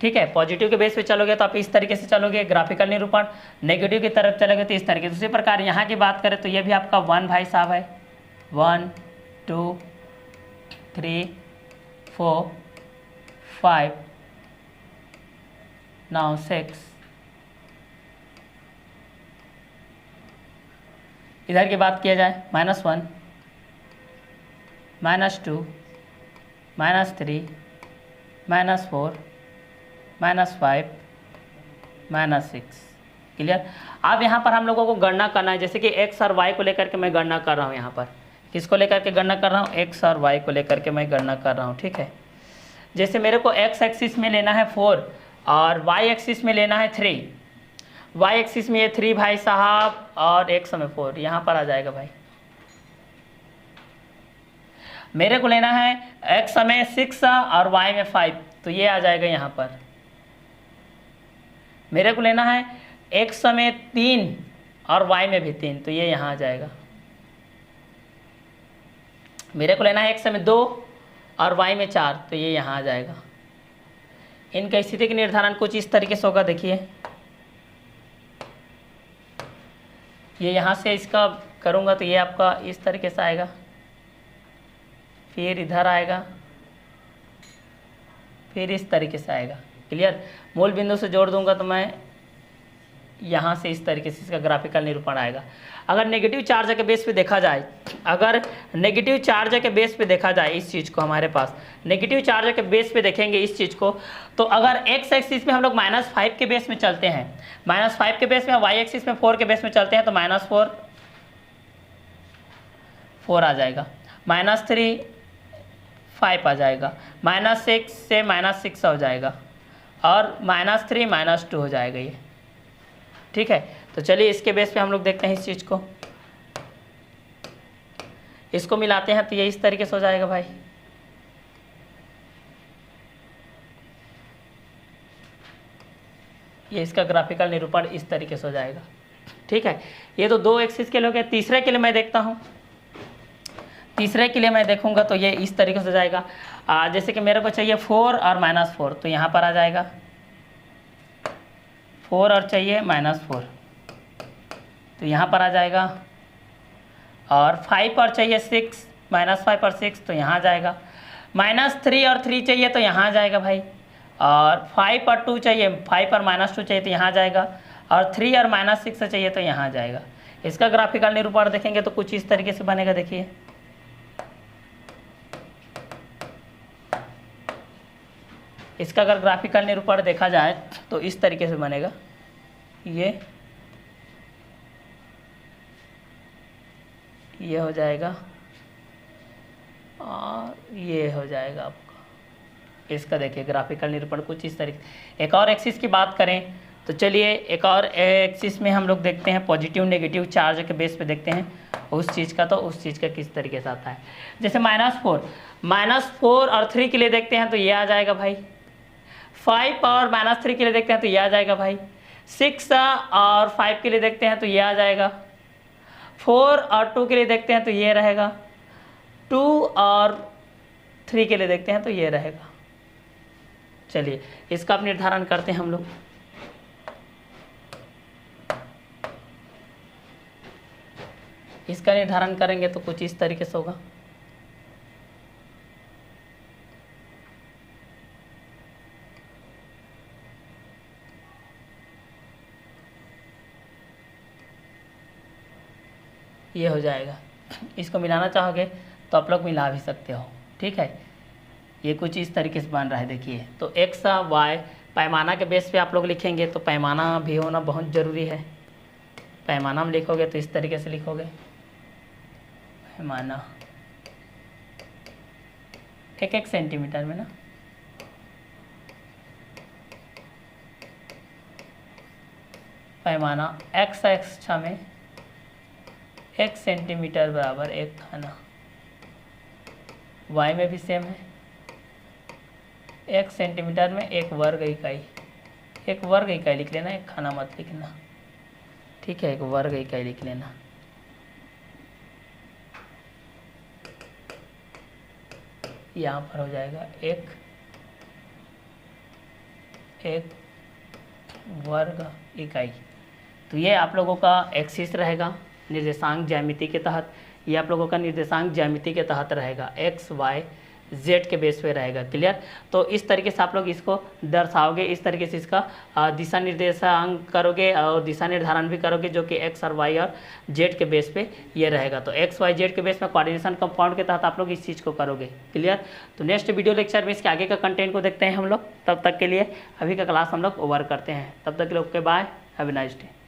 ठीक है। पॉजिटिव के बेस पे चलोगे तो आप इस तरीके से चलोगे ग्राफिकल निरूपण, नेगेटिव की तरफ चलोगे तो इस तरीके से। उसी प्रकार यहाँ की बात करें तो ये भी आपका 1 भाई साहब है, 1 2 3 4 5 नाउ 6। इधर की बात किया जाए -1 -2 -3 -4 -5 -6। क्लियर। अब यहाँ पर हम लोगों को गणना करना है, जैसे कि एक्स और वाई को लेकर के मैं गणना कर रहा हूँ। यहाँ पर किसको लेकर के गणना कर रहा हूँ? एक्स और वाई को लेकर के मैं गणना कर रहा हूँ। ठीक है। जैसे मेरे को एक्स एक्सिस में लेना है 4 और वाई एक्सिस में लेना है 3। वाई एक्सिस में ये 3 भाई साहब, और एक्स में 4 यहाँ पर आ जाएगा भाई। मेरे को लेना है एक्स में 6 और वाई में 5, तो ये आ जाएगा यहाँ पर। मेरे को लेना है एक्स में 3 और वाई में भी 3, तो ये यहाँ आ जाएगा। मेरे को लेना है एक्स में 2 और वाई में 4, तो ये यहाँ आ जाएगा। इनका स्थिति के निर्धारण कुछ इस तरीके से होगा। देखिए, ये यहाँ से इसका करूँगा तो ये आपका इस तरीके से आएगा, फिर इधर आएगा, फिर इस तरीके से आएगा। क्लियर। मूल बिंदु से जोड़ दूंगा तो मैं यहाँ से इस तरीके से इसका ग्राफिकल निरूपण आएगा। अगर नेगेटिव चार्ज के बेस पे देखा जाए, अगर नेगेटिव चार्ज के बेस पे देखा जाए इस चीज़ को, हमारे पास नेगेटिव चार्ज के बेस पे देखेंगे इस चीज़ को, तो अगर एक्स एक्सिस में हम लोग -5 के बेस में चलते हैं, -5 के बेस में, वाई एक्सिस में 4 के बेस में चलते हैं, तो -4 आ जाएगा, -3 5 आ जाएगा, -6 से -6 हो जाएगा, और -3 -2 हो जाएगा ये। ठीक है, तो चलिए इसके बेस पे हम लोग देखते हैं इस चीज़ को, इसको मिलाते हैं तो ये इस तरीके से हो जाएगा भाई। ये इसका ग्राफिकल निरूपण इस तरीके से हो जाएगा। ठीक है, ये तो 2 एक्सिस के लिए हो गए। तीसरे के लिए मैं देखता हूँ, तीसरे के लिए मैं देखूंगा तो ये इस तरीके से हो जाएगा। जैसे कि मेरे को चाहिए 4 और -4, तो यहाँ पर आ जाएगा 4 और चाहिए -4, तो यहाँ पर आ जाएगा, और 5 और चाहिए 6, -5 और 6, तो यहाँ आ जाएगा, -3 और 3 चाहिए तो यहाँ आ जाएगा भाई, और 5 और 2 चाहिए, 5 और -2 चाहिए तो यहाँ आ जाएगा, और 3 और -6 चाहिए तो यहाँ आ जाएगा। इसका ग्राफिकल निरूपण देखेंगे तो कुछ इस तरीके से बनेगा। देखिए इसका अगर ग्राफिकल निरूपण देखा जाए तो इस तरीके से बनेगा, ये हो जाएगा, और ये हो जाएगा आपका। इसका देखिए ग्राफिकल निरूपण कुछ इस तरीके। एक और एक्सिस की बात करें तो चलिए एक और एक्सिस में हम लोग देखते हैं, पॉजिटिव नेगेटिव चार्ज के बेस पे देखते हैं उस चीज़ का, तो उस चीज़ का किस तरीके से आता है। जैसे -4 और 3 के लिए देखते हैं तो ये आ जाएगा भाई, 5 और -3 के लिए देखते हैं तो ये आ जाएगा भाई, 6 और 5 के लिए देखते हैं तो ये आ जाएगा, 4 और 2 के लिए देखते हैं तो ये रहेगा, 2 और 3 के लिए देखते हैं तो ये रहेगा। चलिए इसका अब निर्धारण करते हैं हम लोग। इसका निर्धारण करेंगे तो कुछ इस तरीके से होगा। ये हो जाएगा। इसको मिलाना चाहोगे तो आप लोग मिला भी सकते हो। ठीक है, ये कुछ इस तरीके से बन रहा है। देखिए तो एक्स वाई पैमाना के बेस पे आप लोग लिखेंगे तो पैमाना भी होना बहुत ज़रूरी है। पैमाना में लिखोगे तो इस तरीके से लिखोगे, पैमाना 1 सेंटीमीटर में ना, पैमाना एक्स अक्ष में 1 सेंटीमीटर बराबर 1 खाना। वाई में भी सेम है, 1 सेंटीमीटर में 1 वर्ग इकाई। 1 वर्ग इकाई लिख लेना, 1 खाना मत लिखना। ठीक है, 1 वर्ग इकाई लिख लेना। यहाँ पर हो जाएगा 1 वर्ग इकाई। तो ये आप लोगों का एक्सिस रहेगा निर्देशांक ज्यामिति के तहत। ये आप लोगों का निर्देशांक ज्यामिति के तहत रहेगा, एक्स वाई जेड के बेस पे रहेगा। क्लियर? तो इस तरीके से आप लोग इसको दर्शाओगे, इस तरीके से इसका दिशा निर्देशांक करोगे और दिशा निर्धारण भी करोगे, जो कि एक्स और वाई और जेड के बेस पे ये रहेगा। तो एक्स वाई जेड के बेस में कोऑर्डिनेशन कंपाउंड के तहत आप लोग इस चीज़ को करोगे। क्लियर? तो नेक्स्ट वीडियो लेक्चर में इसके आगे का कंटेंट को देखते हैं हम लोग। तब तक के लिए अभी का क्लास हम लोग ओवर करते हैं। तब तक के लिए okay, bye, have a nice day.